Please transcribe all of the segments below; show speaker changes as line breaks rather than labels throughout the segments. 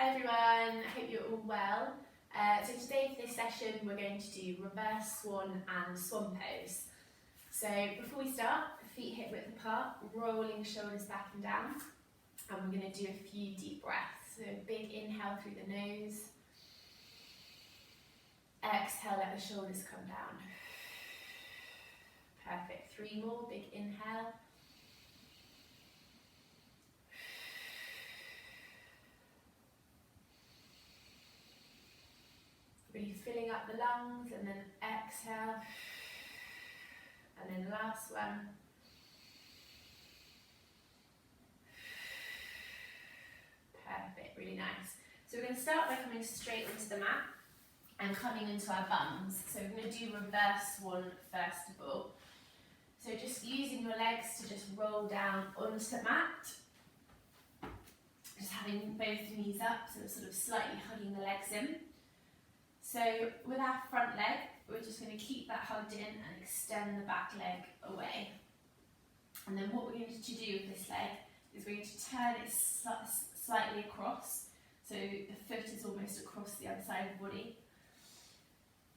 Hi everyone, I hope you're all well. So today for this session we're going to do reverse swan and swan pose. So before we start, feet hip width apart, rolling shoulders back and down, and we're going to do a few deep breaths. So big inhale through the nose, exhale, let the shoulders come down. Perfect, 3 more, big inhale. Really filling up the lungs, and then exhale, and then last one. Perfect, really nice. So we're going to start by coming straight into the mat and coming into our bums. So we're going to do reverse swan first of all. So just using your legs to just roll down onto the mat. Just having both knees up, so sort of slightly hugging the legs in. So with our front leg, we're just going to keep that hugged in and extend the back leg away. And then what we're going to do with this leg is we're going to turn it slightly across, so the foot is almost across the other side of the body.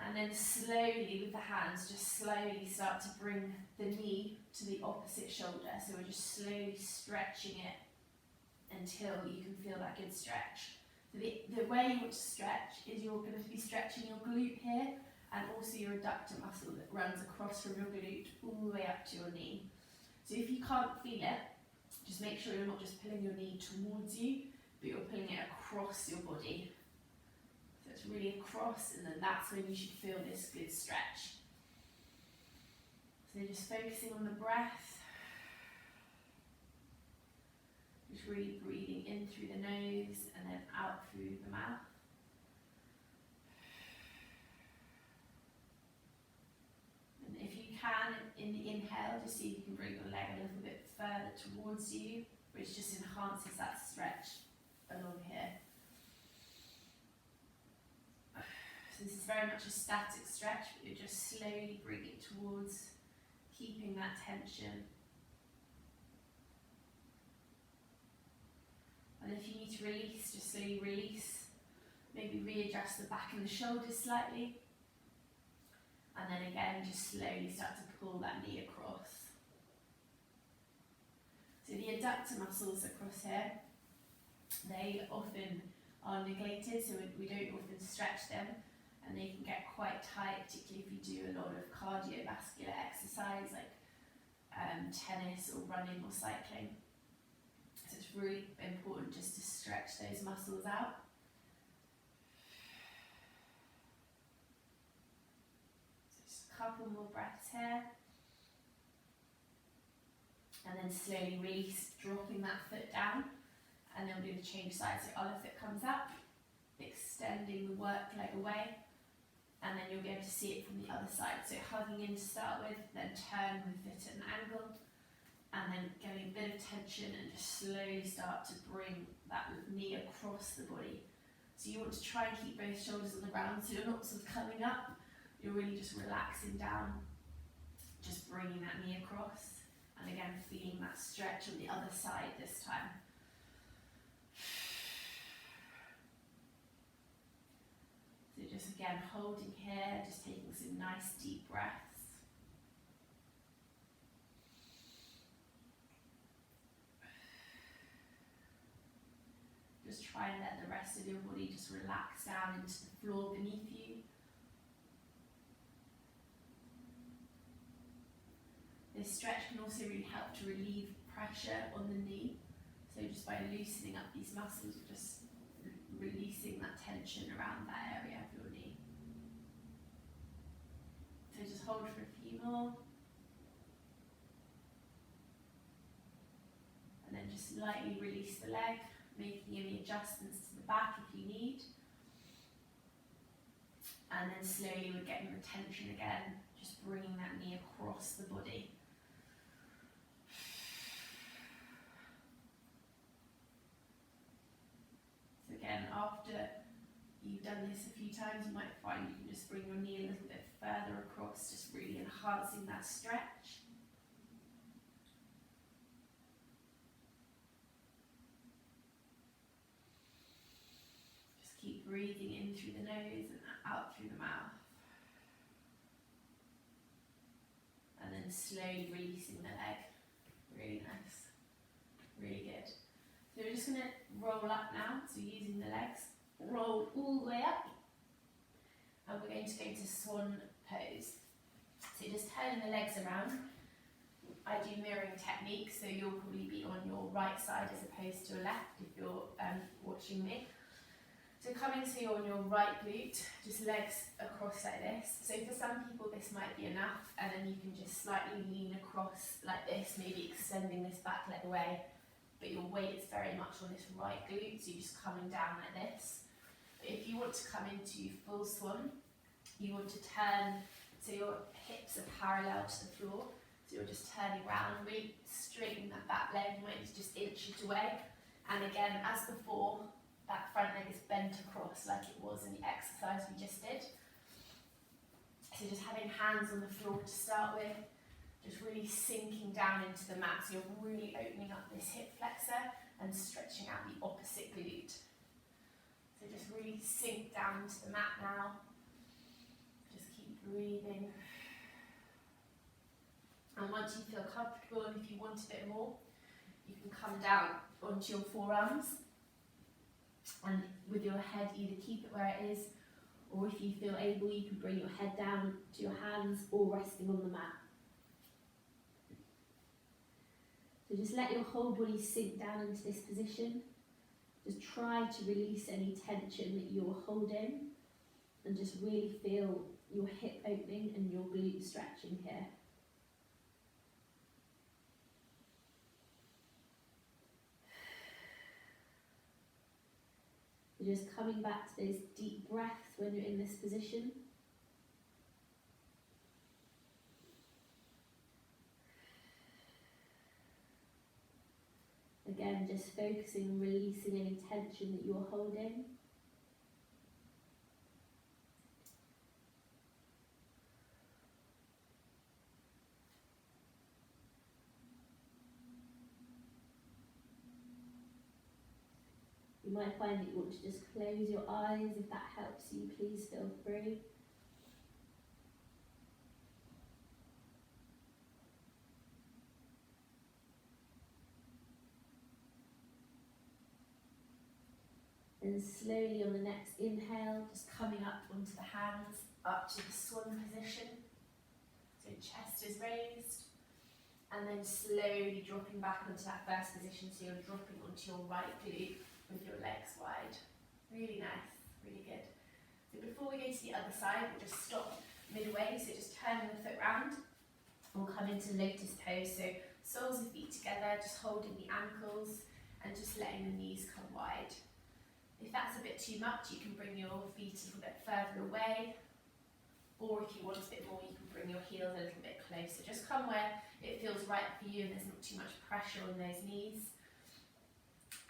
And then slowly with the hands, just slowly start to bring the knee to the opposite shoulder. So we're just slowly stretching it until you can feel that good stretch. So the way you want to stretch is you're going to be stretching your glute here and also your adductor muscle that runs across from your glute all the way up to your knee. So if you can't feel it, just make sure you're not just pulling your knee towards you, but you're pulling it across your body. So it's really across, and then that's when you should feel this good stretch. So just focusing on the breath. Just really breathing in through the nose and then out through the mouth. And if you can, in the inhale, just see if you can bring your leg a little bit further towards you, which just enhances that stretch along here. So this is very much a static stretch, but you're just slowly bringing it towards, keeping that tension. And if you need to release, just slowly release. Maybe readjust the back and the shoulders slightly. And then again, just slowly start to pull that knee across. So the adductor muscles across here, they often are neglected, so we don't often stretch them, and they can get quite tight, particularly if you do a lot of cardiovascular exercise like tennis or running or cycling. So it's really important just to stretch those muscles out. So just a couple more breaths here. And then slowly release, dropping that foot down. And then we're going to change sides. So other foot comes up, extending the work leg away. And then you'll be able to see it from the other side. So hugging in to start with, then turn the foot at an angle. And then getting a bit of tension and just slowly start to bring that knee across the body. So you want to try and keep both shoulders on the ground, so you're not sort of coming up, you're really just relaxing down, just bringing that knee across. And again, feeling that stretch on the other side this time. So just again, holding here, just taking some nice deep breaths. Just try and let the rest of your body just relax down into the floor beneath you. This stretch can also really help to relieve pressure on the knee. So just by loosening up these muscles, you're just releasing that tension around that area of your knee. So just hold for a few more. And then just lightly release the leg, making any adjustments to the back if you need. And then slowly we're getting the tension again, just bringing that knee across the body. So again, after you've done this a few times, you might find you can just bring your knee a little bit further across, just really enhancing that stretch. breathing in through the nose and out through the mouth. And then slowly releasing the leg. Really nice. Really good. So we're just going to roll up now, so using the legs. Roll all the way up. And we're going to go to swan pose. So just turning the legs around. I do mirroring technique, so you'll probably be on your right side as opposed to a left if you're watching me. So coming to you're on your right glute, just legs across like this. So for some people this might be enough, and then you can just slightly lean across like this, maybe extending this back leg away, but your weight is very much on this right glute, so you're just coming down like this. But if you want to come into full swan, you want to turn so your hips are parallel to the floor. So you're just turning around, really straighten that back leg, you might just inch it away. And again, as before, that front leg is bent across like it was in the exercise we just did. So just having hands on the floor to start with, just really sinking down into the mat. So you're really opening up this hip flexor and stretching out the opposite glute. So just really sink down into the mat now. Just keep breathing. And once you feel comfortable, and if you want a bit more, you can come down onto your forearms. And with your head, either keep it where it is, or if you feel able, you can bring your head down to your hands or resting on the mat. So just let your whole body sink down into this position. Just try to release any tension that you're holding, and just really feel your hip opening and your glute stretching here. Just coming back to those deep breaths when you're in this position. Again, just focusing on releasing any tension that you're holding. You might find that you want to just close your eyes. If that helps you, please feel free. And slowly on the next inhale, just coming up onto the hands, up to the swan position. So chest is raised. And then slowly dropping back onto that first position, so you're dropping onto your right glute with your legs wide. Really nice, really good. So before we go to the other side, we'll just stop midway, so just turning the foot round. We'll come into lotus pose, so soles of feet together, just holding the ankles and just letting the knees come wide. If that's a bit too much, you can bring your feet a little bit further away, or if you want a bit more, you can bring your heels a little bit closer. Just come where it feels right for you and there's not too much pressure on those knees.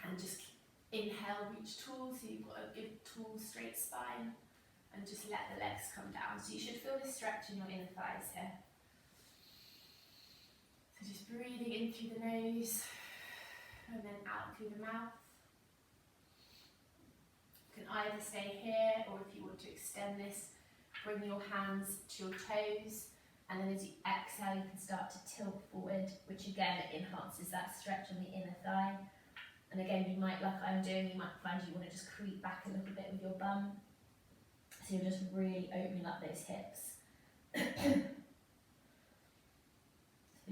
And just inhale, reach tall, so you've got a good tall straight spine, and just let the legs come down. So you should feel this stretch in your inner thighs here. So just breathing in through the nose and then out through the mouth. You can either stay here, or if you want to extend this, bring your hands to your toes, and then as you exhale you can start to tilt forward, which again enhances that stretch on the inner thigh. And again, you might, like I'm doing, you might find you want to just creep back a little bit with your bum. So you're just really opening up those hips. So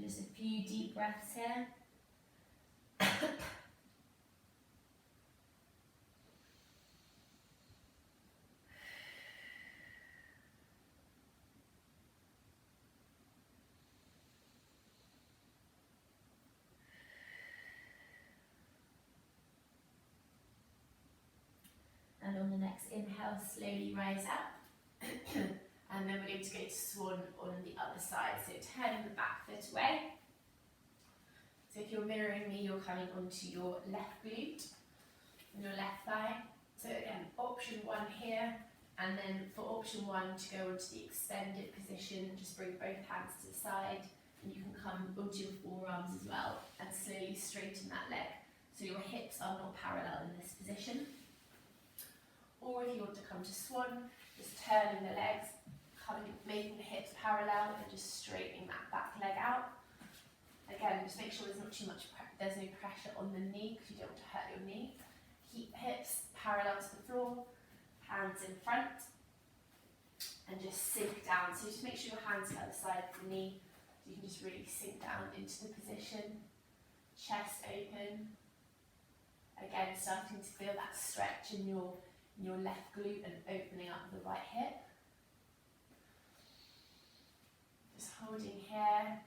just a few deep breaths here. And on the next inhale, slowly rise up. And then we're going to go to swan on the other side. So turning the back foot away. So if you're mirroring me, you're coming onto your left glute and your left thigh. So again, option one here. And then for option one, to go into the extended position, just bring both hands to the side. And you can come onto your forearms as well and slowly straighten that leg. So your hips are not parallel in this position. Or if you want to come to Swan, just turning the legs, making the hips parallel and just straightening that back leg out. Again, just make sure there's not too much, there's no pressure on the knee because you don't want to hurt your knee. Keep hips parallel to the floor, hands in front, and just sink down. So just make sure your hands are at the side of the knee, so you can just really sink down into the position. Chest open. Again, starting to feel that stretch in your left glute and opening up the right hip. Just holding here,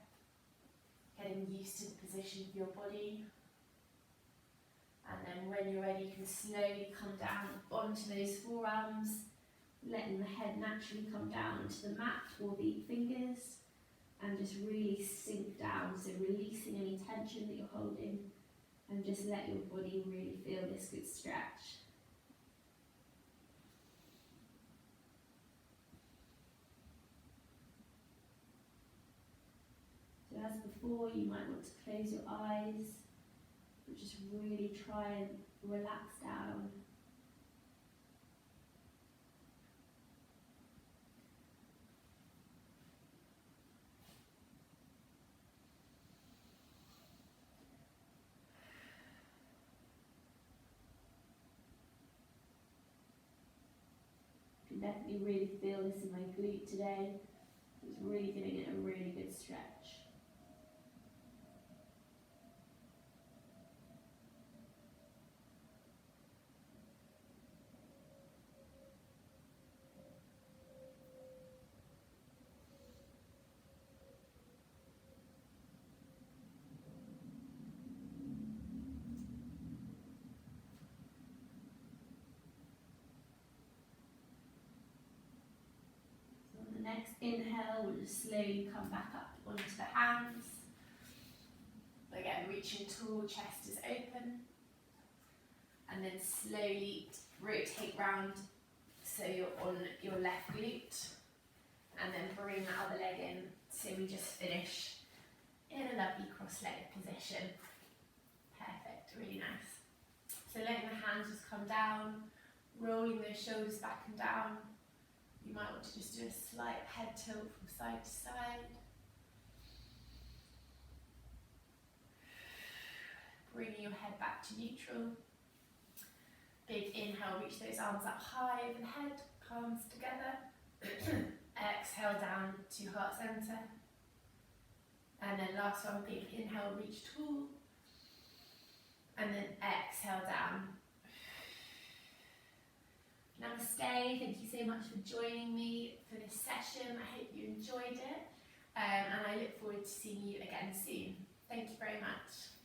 getting used to the position of your body. And then when you're ready, you can slowly come down onto those forearms, letting the head naturally come down to the mat or the fingers, and just really sink down. So releasing any tension that you're holding, and just let your body really feel this good stretch. So as before, you might want to close your eyes, but just really try and relax down. You can definitely really feel this in my glute today. It's really giving it a really good stretch. Next inhale, we'll just slowly come back up onto the hands. Again, reaching tall, chest is open. And then slowly rotate round so you're on your left glute. And then bring that other leg in so we just finish in a lovely cross-legged position. Perfect, really nice. So letting the hands just come down, rolling those shoulders back and down. You might want to just do a slight head tilt from side to side. Bringing your head back to neutral. Big inhale, reach those arms up high overhead, palms together. Exhale down to heart center. And then last one, big inhale, reach tall. And then exhale down. Namaste, thank you so much for joining me for this session. I hope you enjoyed it, and I look forward to seeing you again soon. Thank you very much.